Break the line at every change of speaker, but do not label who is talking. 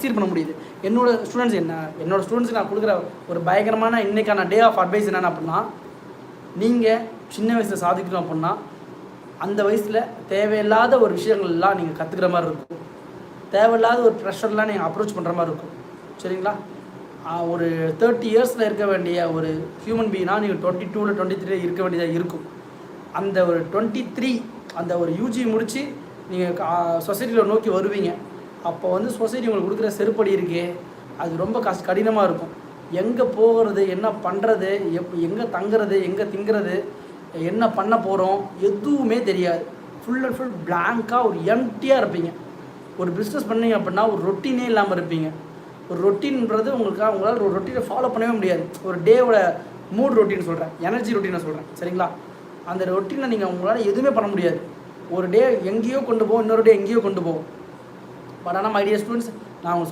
Succeed பண்ண முடியுது. என்னோடய ஸ்டூடெண்ட்ஸுக்கு நான் கொடுக்குற ஒரு பயங்கரமான இன்றைக்கான டே ஆஃப் அட்வைஸ் என்னென்ன அப்படின்னா, நீங்கள் சின்ன வயசில் சாதிக்கணும் அப்படின்னா அந்த வயசில் தேவையில்லாத ஒரு விஷயங்கள்லாம் நீங்கள் கற்றுக்கிற மாதிரி இருக்கும். தேவையில்லாத ஒரு ப்ரெஷர்லாம் நீங்கள் அப்ரோச் பண்ணுற மாதிரி இருக்கும். சரிங்களா? ஒரு 30 இயர்ஸில் இருக்க வேண்டிய ஒரு ஹியூமன் பீயிங்னா நீங்கள் 22 23 இருக்க வேண்டியதாக இருக்கும். அந்த ஒரு 23 அந்த ஒரு யூஜி முடித்து நீங்கள் சொசைட்டியில் நோக்கி வருவீங்க. அப்போ வந்து சொசைட்டி உங்களுக்கு கொடுக்குற செருப்படி இருக்கே, அது ரொம்ப கடினமாக இருக்கும். எங்கே போகிறது, என்ன பண்ணுறது, எங்கே தங்குறது, எங்கே திங்கிறது, என்ன பண்ண போகிறோம், எதுவுமே தெரியாது. ஃபுல் அண்ட் ஃபுல் பிளாங்காக ஒரு எம்டியாக இருப்பீங்க. ஒரு பிஸ்னஸ் பண்ணிங்க அப்படின்னா ஒரு ரொட்டீனே இல்லாமல் இருப்பீங்க. ஒரு ரொட்டீன்ன்றது உங்களால் ஒரு ரொட்டீனை ஃபாலோ பண்ணவே முடியாது. ஒரு டேவோட மூட் ரொட்டீன் சொல்கிறேன், எனர்ஜி ரொட்டீனை சொல்கிறேன். சரிங்களா? அந்த ரொட்டீனை நீங்கள் உங்களால் எதுவுமே பண்ண முடியாது. ஒரு டே எங்கேயோ கொண்டு போகும், இன்னொரு டே எங்கேயோ கொண்டு போகும். பட் ஆனால் மை டியர் ஸ்டூடெண்ட்ஸ், நான்